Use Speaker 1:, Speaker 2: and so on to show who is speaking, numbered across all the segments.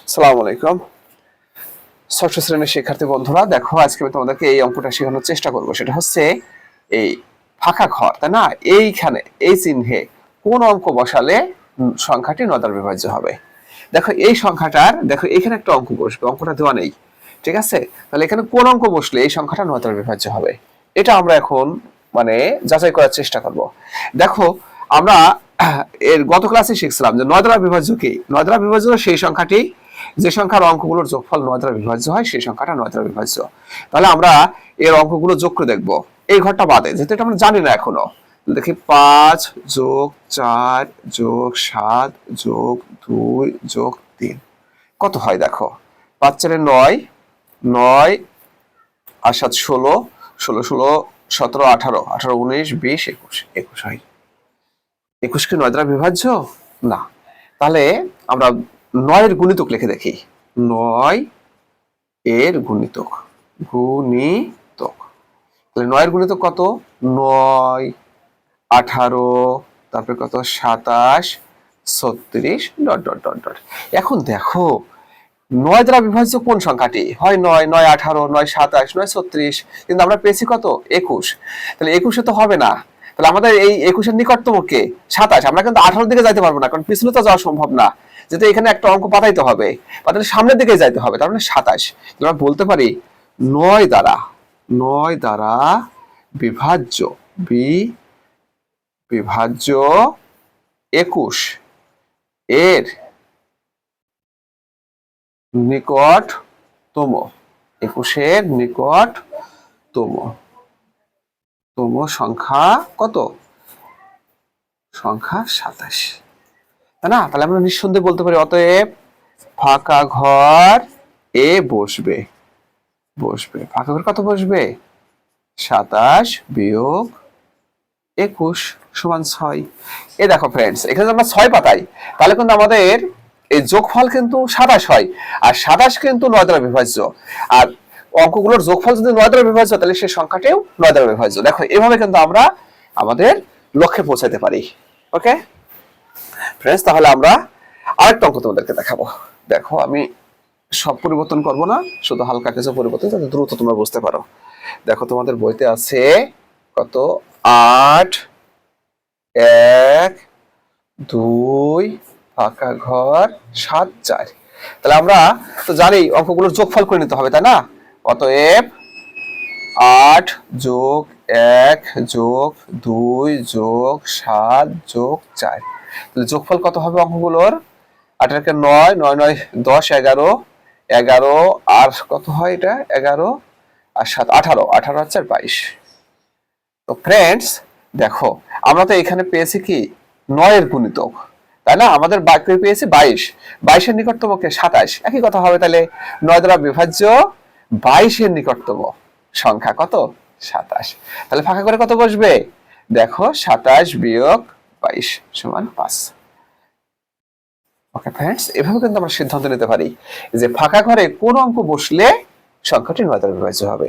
Speaker 1: আসসালামু আলাইকুম ষষ্ঠ শ্রেণীর শিক্ষার্থী বন্ধুরা, দেখো আজকে আমি তোমাদেরকে এই অঙ্কটা শেখানোর চেষ্টা করব। সেটা হচ্ছে এই ফাঁকা ঘর, তাই না? এইখানে এই চিহ্নে কোন অঙ্ক বসালে সংখ্যাটি 9 দ্বারা বিভাজ্য হবে। দেখো এই সংখ্যাটার, দেখো এখানে একটা অঙ্ক বসবে, অঙ্কটা দেওয়া নেই, ঠিক আছে? তাহলে এখানে কোন অঙ্ক বসলে এই সংখ্যাটা 9 দ্বারা বিভাজ্য হবে, এটা আমরা এখন যাচাই করার চেষ্টা করব। দেখো আমরা এর গত ক্লাসে শিখছিলাম যে 9 দ্বারা বিভাজ্য কি। 9 দ্বারা বিভাজ্য সেই সংখ্যাটি যে সংখ্যার অঙ্কগুলোর যোগফল 9 দ্বারা বিভাজ্য হয়, সেই সংখ্যাটা 9 দ্বারা বিভাজ্য। তাহলে আমরা এর অঙ্কগুলো যোগ করে দেখব, এই ঘরটা বাদে, যেহেতু এটা আমরা জানি না এখনো। দেখি 5 + 4 + 7 + 2 + 3 কত হয়। দেখো 5 × 4 = 9, 9 আর 7 16, 16 16 17 18, 18 19 20 21, 21 হয়। 21 কি 9 দ্বারা বিভাজ্য? না। তাহলে আমরা 9 এর গুণিতক লিখে দেখি। 9 এর গুণিতক, তাহলে 9 এর গুণিতক কত? 9 18, তারপরে কত 27 36 ... এখন দেখো 9 দ্বারা বিভাজ্য কোন সংখ্যাটি হয়? 9 9 18 9 27 9 36, কিন্তু আমরা পেয়েছি কত? 21। তাহলে 21 তো হবে না। তাহলে আমাদের এই 21 এর নিকটতম কে? 27। আমরা কিন্তু 18 দিকে যাইতে পারবো না, কারণ পিছনে তো যাওয়া সম্ভব না, যেহেতু এখানে একটা অঙ্ক পাতাইতে হবে, পাতালে সামনের দিকে যাইতে হবে, তার মানে 27। আমরা বলতে পারি 9 দ্বারা বিভাজ্য, বিভাজ্য 21 এর নিকটতম, 21 এর নিকটতম সংখ্যা কত? সংখ্যা 27, তাই না? তাহলে আমরা নিঃসন্দেহে বলতে পারি অতএব ফাঁকা ঘর এ বসবে। ফাঁকা ঘর কত বসবে? 27 - 21 = 6। এই দেখো ফ্রেন্ডস, এখানে যদি আমরা 6 পাতাই, তাহলে কিন্তু আমাদের এই যোগফল কিন্তু 27 হয়, আর 27 কিন্তু 9 দ্বারা বিভাজ্য। আর অঙ্কগুলোর যোগফল যদি 9 দ্বারা বিভাজ্য, তাহলে সেই সংখ্যাটিও 9 দ্বারা বিভাজ্য। দেখো এভাবে কিন্তু আমরা আমাদের লক্ষ্যে পৌঁছাতে পারি। ওকে ফ্রেন্ডস, তাহলে আমরা আরেকটা অঙ্ক তোমাদেরকে দেখাবো। দেখো আমি সব পরিবর্তন করব না, শুধু হালকা কিছু পরিবর্তন, যাতে দ্রুত তোমরা বুঝতে পারো। দেখো তোমাদের বইতে আছে কত? 8 1 2 ফাঁকা ঘর 7 4। তাহলে আমরা তো জানি অঙ্কগুলোর যোগফল করে নিতে হবে, তাই না? অতএব 8 + 1 + 2 + 7 + 4। তাহলে যোগফল কত হবে অঙ্কগুলোর? 8 এর 9, 9 9 10 11, 11 আর কত হয় এটা? 11 আর 7 18, 18 আর 4 22। তো ফ্রেন্ডস দেখো, আমরা তো এখানে পেয়েছি কি 9 এর গুণিতক, তাই না? আমাদের বাক্যে পেয়েছি 22, 22 এর নিকটতম কে? 27। একই কথা হবে, তাহলে 9 দ্বারা বিভাজ্য 22 এর নিকটতম সংখ্যা কত? 27। তাহলে ফাঁকা করে কত বসবে? দেখো 27 - 22 = 5। ওকে ফ্রেন্ডস, এভাবে কিন্তু আমরা সিদ্ধান্ত নিতে পারি যে ফাঁকা ঘরে কোন অঙ্ক বসলে সংখ্যাটি 9 দ্বারা বিভাজ্য হবে।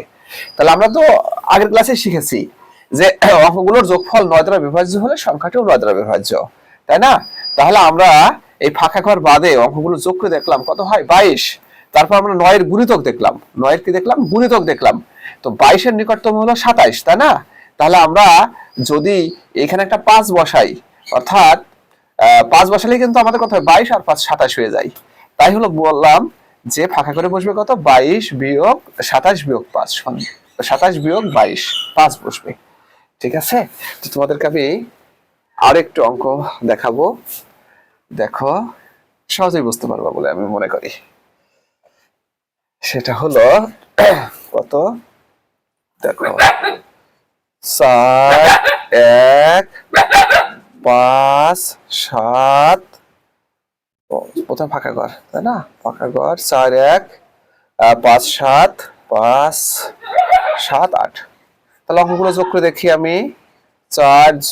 Speaker 1: তাহলে আমরা তো আগের ক্লাসে শিখেছি যে অঙ্কগুলোর যোগফল 9 দ্বারা বিভাজ্য হলে সংখ্যাটিও 9 দ্বারা বিভাজ্য, তাই না? তাহলে আমরা এই ফাঁকা ঘর বাদে অঙ্কগুলো যোগ করে দেখলাম কত হয়? 22। তারপর আমরা 9 এর গুণিতক দেখলাম, 9 এর কি দেখলাম? গুণিতক দেখলাম। তো 22 এর নিকটতম হলো 27, তাই না? তাহলে আমরা যদি এখানে একটা 5 বসাই, অর্থাৎ 5 বসালে কিন্তু আমাদের কত হয়? 22 আর 5 27 হয়ে যায়। তাই হলো বললাম যে ফাঁকা করে বসবে কত? 22 - 27 - 5, 27 - 22, 5 বসবে। ঠিক আছে? তো তোমাদেরকে আমি আরেকটু অঙ্ক দেখাবো, দেখো সহজেই বুঝতে পারবা বলে আমি মনে করি। সেটা হলো কত? দেখো 4 1 5 7, প্রথম ফাঁকা ঘর, তাই না? ফাঁকা ঘর 4 1 5 7 5 7 8। তাহলে অঙ্কগুলো যোগ করে দেখি আমি। 4 +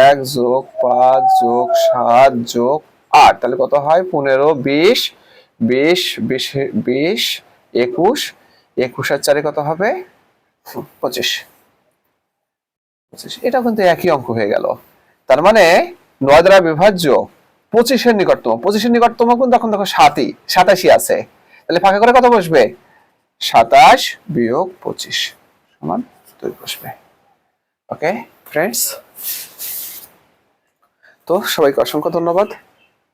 Speaker 1: 1 + 5 + 7 + 8, তাহলে কত হয়? 15 20 20 20 20 21, 21 আর 4 কত হবে? 25। এটাও কিন্তু একই অঙ্ক হয়ে গেল। তার মানে 9 দ্বারা বিভাজ্য 25-এর নিকটতম, 25-এর নিকটতম কোন, তখন দেখো 7ই 87 আছে, তাহলে ফাঁকা করে কত বসবে? 27 বিয়োগ 25 সমান 2 বসবে। ওকে ফ্রেন্ডস, তো সবাইকে অসংখ্য ধন্যবাদ।